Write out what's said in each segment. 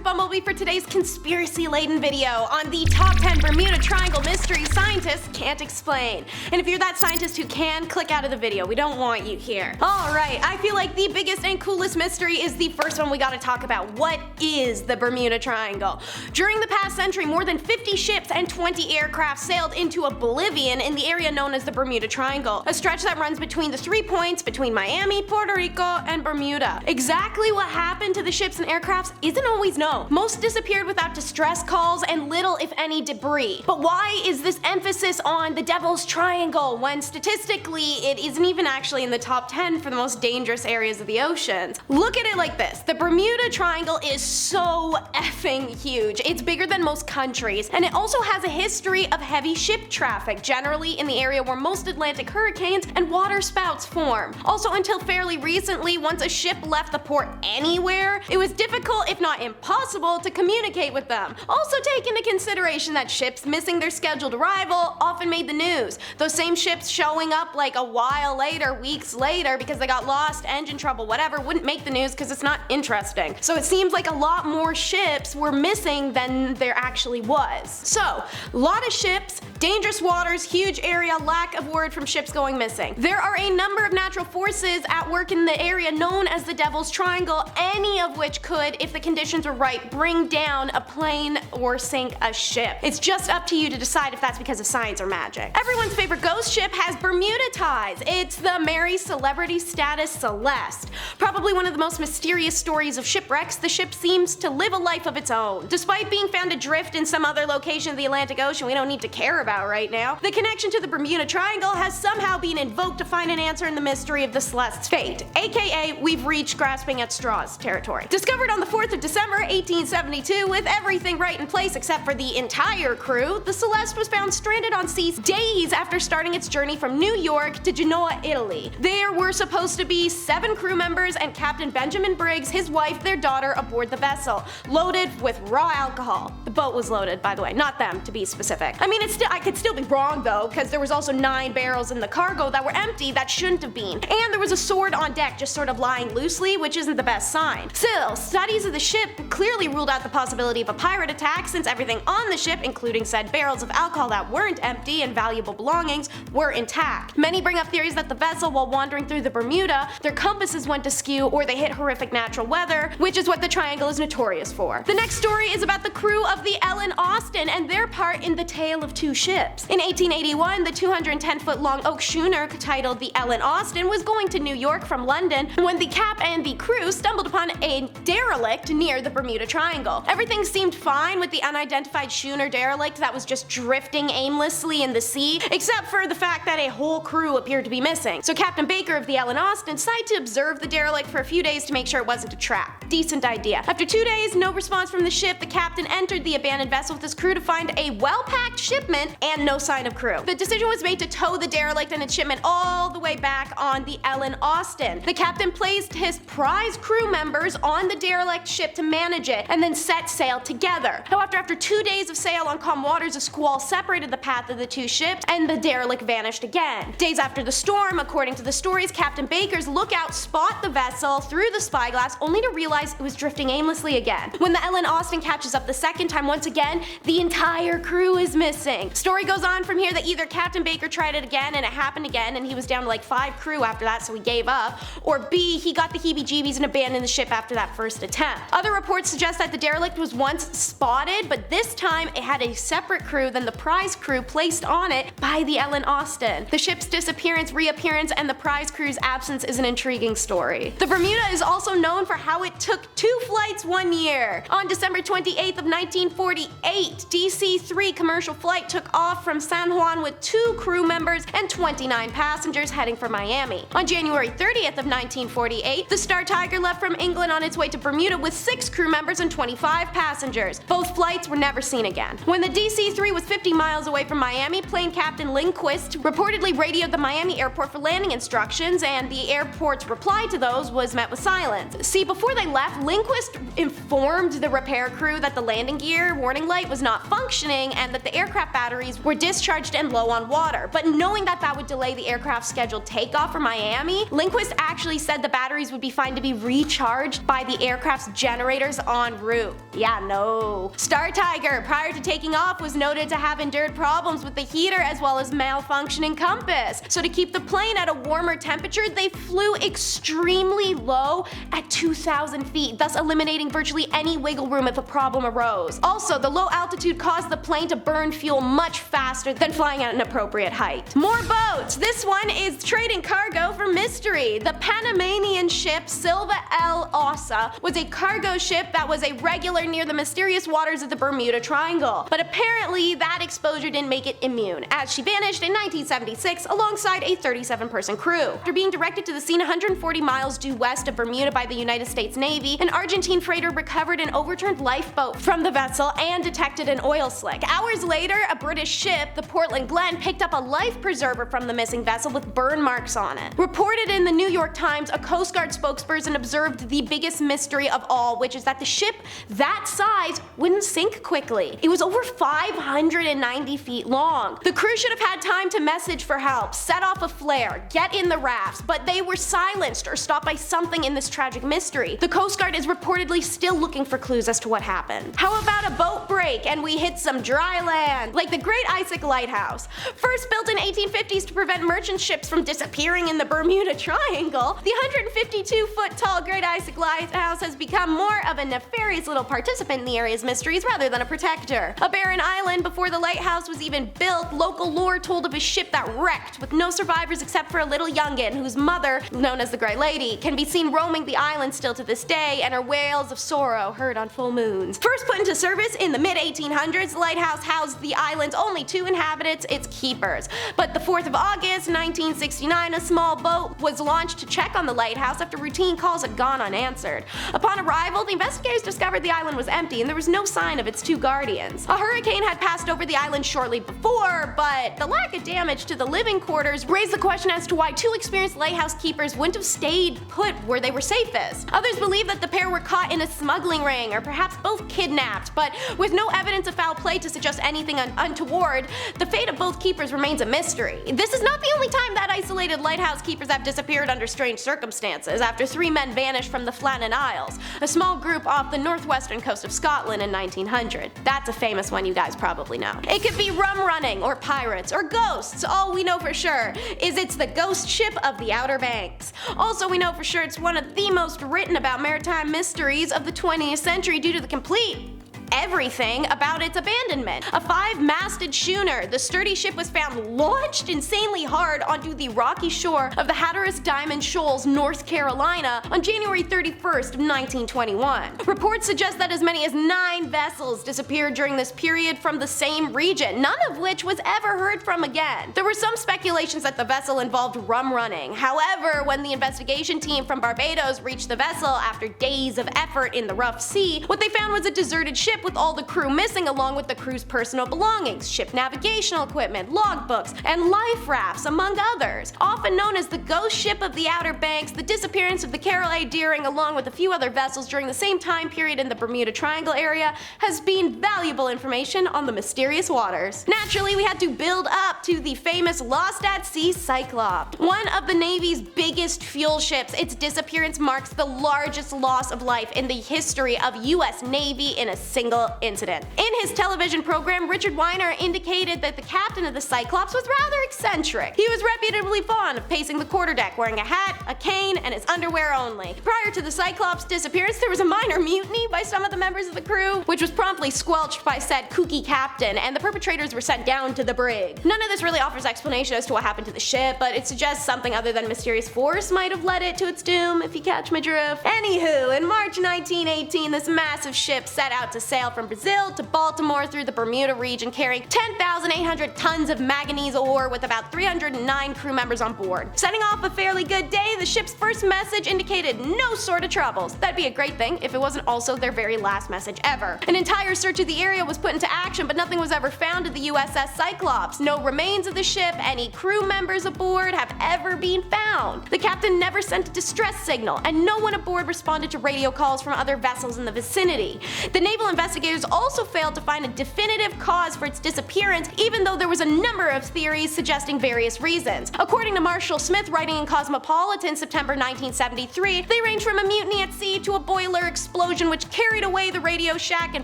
Bumblebee for today's conspiracy-laden video on the top 10 Bermuda Triangle mysteries scientists can't explain. And if you're that scientist who can, click out of the video. We don't want you here. Alright, I feel like the biggest and coolest mystery is the first one we gotta talk about. What is the Bermuda Triangle? During the past century, more than 50 ships and 20 aircraft sailed into oblivion in the area known as the Bermuda Triangle, a stretch that runs between the 3 points between Miami, Puerto Rico, and Bermuda. Exactly what happened to the ships and aircrafts isn't always known. Most disappeared without distress calls and little, if any, debris. But why is this emphasis on the Devil's Triangle when statistically it isn't even actually in the top 10 for the most dangerous areas of the oceans? Look at it like this. The Bermuda Triangle is so effing huge. It's bigger than most countries, and it also has a history of heavy ship traffic, generally in the area where most Atlantic hurricanes and waterspouts form. Also, until fairly recently, once a ship left the port anywhere, it was difficult, if not impossible, to communicate with them. Also take into consideration that ships missing their scheduled arrival often made the news. Those same ships showing up like a while later, weeks later, because they got lost, engine trouble, whatever, wouldn't make the news because it's not interesting. So it seems like a lot more ships were missing than there actually was. So, a lot of ships, dangerous waters, huge area, lack of word from ships going missing. There are a number of natural forces at work in the area known as the Devil's Triangle, any of which could, if the conditions were right, bring down a plane or sink a ship. It's just up to you to decide if that's because of science or magic. Everyone's favorite ghost ship has Bermuda ties. It's the Mary Celebrity Status Celeste. Probably one of the most mysterious stories of shipwrecks, the ship seems to live a life of its own. Despite being found adrift in some other location of the Atlantic Ocean we don't need to care about right now, the connection to the Bermuda Triangle has somehow been invoked to find an answer in the mystery of the Celeste's fate, aka we've reached grasping at straws territory. Discovered on the 4th of December 1872 with everything right in place except for the entire crew, the Celeste was found stranded on seas days after starting its journey from New York to Genoa, Italy. There were supposed to be 7 crew members and Captain Benjamin Briggs, his wife, their daughter aboard the vessel, loaded with raw alcohol. The boat was loaded, by the way, not them to be specific. I mean, I could still be wrong though, because there was also 9 barrels in the cargo that were empty that shouldn't have been. And there was a sword on deck just sort of lying loosely, which isn't the best sign. Still, studies of the ship clearly ruled out the possibility of a pirate attack since everything on the ship, including said barrels of alcohol that weren't empty and valuable belongings, were intact. Many bring up theories that the vessel, while wandering through the Bermuda, their compasses went askew or they hit horrific natural weather, which is what the Triangle is notorious for. The next story is about the crew of the Ellen Austin and their part in the Tale of Two Ships. In 1881, the 210-foot-long oak schooner titled the Ellen Austin was going to New York from London when the cap and the crew stumbled upon a derelict near the Bermuda Triangle. Everything seemed fine with the unidentified schooner derelict that was just drifting aimlessly in the sea, except for the fact that a whole crew appeared to be missing. So Captain Baker of the Ellen Austin decided to observe the derelict for a few days to make sure it wasn't a trap. Decent idea. After 2 days, no response from the ship, the captain entered the abandoned vessel with his crew to find a well-packed shipment and no sign of crew. The decision was made to tow the derelict and its shipment all the way back on the Ellen Austin. The captain placed his prize crew members on the derelict ship to manage it and then set sail together. However, after 2 days of sail on calm waters, a squall separated the path of the two ships and the derelict vanished again. Days after the storm, according to the stories, Captain Baker's lookout spot the vessel through the spyglass only to realize it was drifting aimlessly again. When the Ellen Austin catches up the second time, once again, the entire crew is missing. Story goes on from here that either Captain Baker tried it again and it happened again and he was down to like 5 crew after that so he gave up, or B, he got the heebie-jeebies and abandoned the ship after that first attempt. Other reports suggest that the derelict was once spotted, but this time it had a separate crew than the prize crew placed on it by the Ellen Austin. The ship's disappearance, reappearance, and the prize crew's absence is an intriguing story. The Bermuda is also known for how it took 2 flights 1 year. On December 28th of 1948, DC-3 commercial flight took off from San Juan with 2 crew members and 29 passengers heading for Miami. On January 30th of 1948, the Star Tiger left from England on its way to Bermuda with 6 crew members and 25 passengers. Both flights were never seen again. When the DC-3 was 50 miles away from Miami, plane captain Lindquist reportedly radioed the Miami airport for landing instructions, and the airport's reply to those was met with silence. See, before they left, Lindquist informed the repair crew that the landing gear warning light was not functioning and that the aircraft batteries were discharged and low on water. But knowing that that would delay the aircraft's scheduled takeoff for Miami, Lindquist actually said the batteries would be fine to be recharged by the aircraft's generators on en route. Yeah, no. Star Tiger, prior to taking off, was noted to have endured problems with the heater as well as malfunctioning compass. So to keep the plane at a warmer temperature, they flew extremely low at 2,000 feet, thus eliminating virtually any wiggle room if a problem arose. Also, the low altitude caused the plane to burn fuel much faster than flying at an appropriate height. More boats! This one is trading cargo for mystery. The Panamanian ship Silva El Osa was a cargo ship that was a regular near the mysterious waters of the Bermuda Triangle. But apparently that exposure didn't make it immune, as she vanished in 1976 alongside a 37-person crew. After being directed to the scene 140 miles due west of Bermuda by the United States Navy, an Argentine freighter recovered an overturned lifeboat from the vessel and detected an oil slick. Hours later, a British ship, the Portland Glen, picked up a life preserver from the missing vessel with burn marks on it. Reported in the New York Times, a Coast Guard spokesperson observed the biggest mystery of all, which is that the ship that size wouldn't sink quickly. It was over 590 feet long. The crew should have had time to message for help, set off a flare, get in the rafts, but they were silenced or stopped by something in this tragic mystery. The Coast Guard is reportedly still looking for clues as to what happened. How about a boat break and we hit some dry land, like the Great Isaac Lighthouse? First built in 1850s to prevent merchant ships from disappearing in the Bermuda Triangle, the 152-foot tall Great Isaac Lighthouse has become more of a nefarious little participant in the area's mysteries rather than a protector. A barren island before the lighthouse was even built, local lore told of a ship that wrecked with no survivors except for a little youngin whose mother, known as the Grey Lady, can be seen roaming the island still to this day, and her wails of sorrow heard on full moons. First put into service in the mid-1800s, the lighthouse housed the island's only 2 inhabitants, its keepers. But the 4th of August, 1969, a small boat was launched to check on the lighthouse after routine calls had gone unanswered. Upon arrival, the investigators discovered the island was empty and there was no sign of its 2 guardians. A hurricane had passed over the island shortly before, but the lack of damage to the living quarters raised the question as to why 2 experienced lighthouse keepers wouldn't have stayed put where they were safest. Others believe that the pair were caught in a smuggling ring, or perhaps both kidnapped, but with no evidence of foul play to suggest anything untoward, the fate of both keepers remains a mystery. This is not the only time that isolated lighthouse keepers have disappeared under strange circumstances. After 3 men vanished from the Flannan Isles, a small group off the northwestern coast of Scotland in 1900. That's a famous one you guys probably know. It could be rum running, or pirates, or ghosts. All we know for sure is it's the ghost ship of the Outer Banks. Also, we know for sure it's one of the most written about maritime mysteries of the 20th century due to the complete everything about its abandonment. A 5-masted schooner, the sturdy ship was found launched insanely hard onto the rocky shore of the Hatteras Diamond Shoals, North Carolina on January 31st of 1921. Reports suggest that as many as 9 vessels disappeared during this period from the same region, none of which was ever heard from again. There were some speculations that the vessel involved rum running. However, when the investigation team from Barbados reached the vessel after days of effort in the rough sea, what they found was a deserted ship with all the crew missing, along with the crew's personal belongings, ship navigational equipment, logbooks, and life rafts, among others. Often known as the ghost ship of the Outer Banks, the disappearance of the Carol A. Deering, along with a few other vessels during the same time period in the Bermuda Triangle area, has been valuable information on the mysterious waters. Naturally, we had to build up to the famous Lost at Sea Cyclops. One of the Navy's biggest fuel ships, its disappearance marks the largest loss of life in the history of US Navy in a single incident. In his television program, Richard Weiner indicated that the captain of the Cyclops was rather eccentric. He was reputably fond of pacing the quarterdeck, wearing a hat, a cane, and his underwear only. Prior to the Cyclops' disappearance, there was a minor mutiny by some of the members of the crew, which was promptly squelched by said kooky captain, and the perpetrators were sent down to the brig. None of this really offers explanation as to what happened to the ship, but it suggests something other than mysterious force might have led it to its doom, if you catch my drift. Anywho, in March 1918, this massive ship set out to sail from Brazil to Baltimore through the Bermuda region, carrying 10,800 tons of manganese ore with about 309 crew members on board. Setting off a fairly good day, the ship's first message indicated no sort of troubles. That'd be a great thing if it wasn't also their very last message ever. An entire search of the area was put into action, but nothing was ever found of the USS Cyclops. No remains of the ship, any crew members aboard have ever been found. The captain never sent a distress signal, and no one aboard responded to radio calls from other vessels in the vicinity. The naval investigators also failed to find a definitive cause for its disappearance, even though there was a number of theories suggesting various reasons. According to Marshall Smith, writing in Cosmopolitan September 1973, they range from a mutiny at sea to a boiler explosion which carried away the Radio Shack and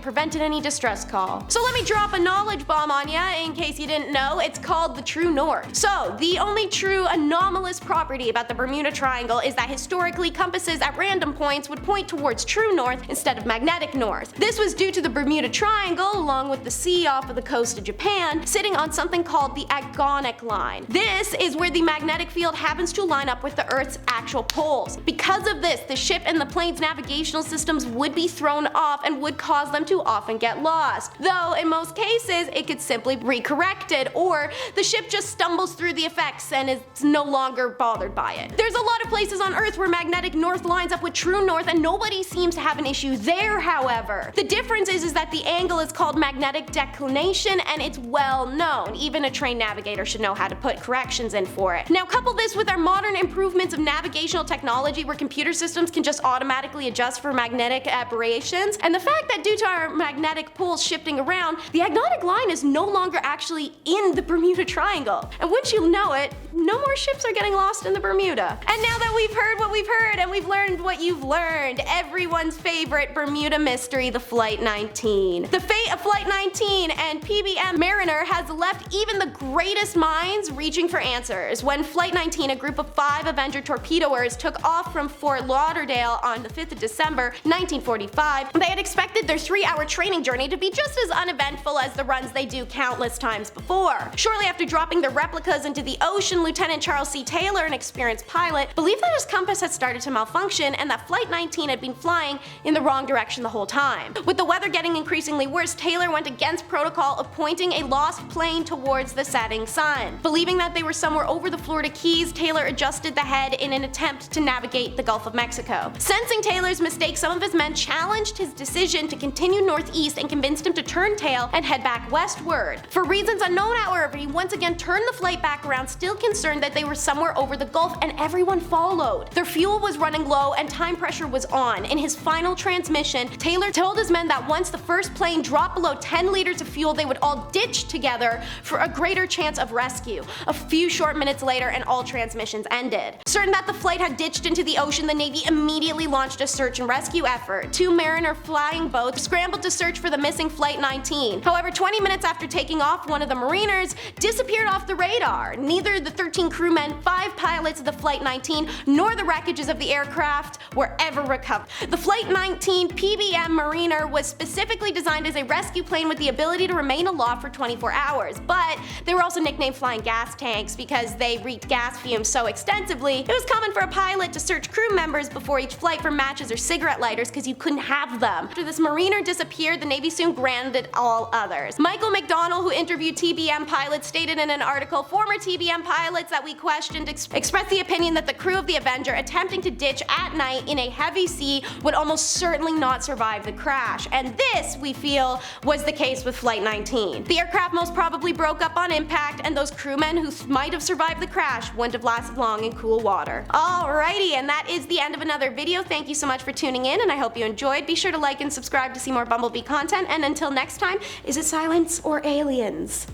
prevented any distress call. So let me drop a knowledge bomb on ya in case you didn't know. It's called the true north. So the only true anomalous property about the Bermuda Triangle is that historically compasses at random points would point towards true north instead of magnetic north. This was due to the Bermuda Triangle, along with the sea off of the coast of Japan, sitting on something called the agonic line. This is where the magnetic field happens to line up with the Earth's actual poles. Because of this, the ship and the plane's navigational systems would be thrown off and would cause them to often get lost. Though in most cases, it could simply be corrected, or the ship just stumbles through the effects and is no longer bothered by it. There's a lot of places on Earth where magnetic north lines up with true north, and nobody seems to have an issue there, however. The difference is that the angle is called magnetic declination, and it's well known. Even a trained navigator should know how to put corrections in for it. Now couple this with our modern improvements of navigational technology where computer systems can just automatically adjust for magnetic aberrations, and the fact that due to our magnetic poles shifting around, the agonic line is no longer actually in the Bermuda Triangle. And wouldn't you know it, no more ships are getting lost in the Bermuda. And now that we've heard what we've heard and we've learned what you've learned, everyone's favorite Bermuda mystery, the Flight 19. The fate of Flight 19 and PBM Mariner has left even the greatest minds reaching for answers. When Flight 19, a group of 5 Avenger torpedoers, took off from Fort Lauderdale on the 5th of December 1945, they had expected their 3-hour training journey to be just as uneventful as the runs they do countless times before. Shortly after dropping their replicas into the ocean, Lieutenant Charles C. Taylor, an experienced pilot, believed that his compass had started to malfunction and that Flight 19 had been flying in the wrong direction the whole time. With the weather getting increasingly worse, Taylor went against protocol of pointing a lost plane towards the setting sun. Believing that they were somewhere over the Florida Keys, Taylor adjusted the head in an attempt to navigate the Gulf of Mexico. Sensing Taylor's mistake, some of his men challenged his decision to continue northeast and convinced him to turn tail and head back westward. For reasons unknown, however, he once again turned the flight back around, still concerned that they were somewhere over the Gulf, and everyone followed. Their fuel was running low and time pressure was on. In his final transmission, Taylor told his men that once the first plane dropped below 10 liters of fuel, they would all ditch together for a greater chance of rescue. A few short minutes later, and all transmissions ended. Certain that the flight had ditched into the ocean, the Navy immediately launched a search and rescue effort. 2 Mariner flying boats scrambled to search for the missing Flight 19. However, 20 minutes after taking off, one of the Mariners disappeared off the radar. Neither the 13 crewmen, 5 pilots of the Flight 19, nor the wreckages of the aircraft were ever recovered. The Flight 19 PBM Mariner was specifically designed as a rescue plane with the ability to remain aloft for 24 hours, but they were also nicknamed flying gas tanks because they reeked gas fumes so extensively. It was common for a pilot to search crew members before each flight for matches or cigarette lighters because you couldn't have them. After this Mariner disappeared, the Navy soon grounded all others. Michael McDonnell, who interviewed TBM pilots, stated in an article, former TBM pilots that we questioned expressed the opinion that the crew of the Avenger attempting to ditch at night in a heavy sea would almost certainly not survive the crash. And this, we feel, was the case with Flight 19. The aircraft most probably broke up on impact, and those crewmen who might have survived the crash wouldn't have lasted long in cool water. Alrighty, and that is the end of another video. Thank you so much for tuning in, and I hope you enjoyed. Be sure to like and subscribe to see more Bumblebee content, and until next time, is it silence or aliens?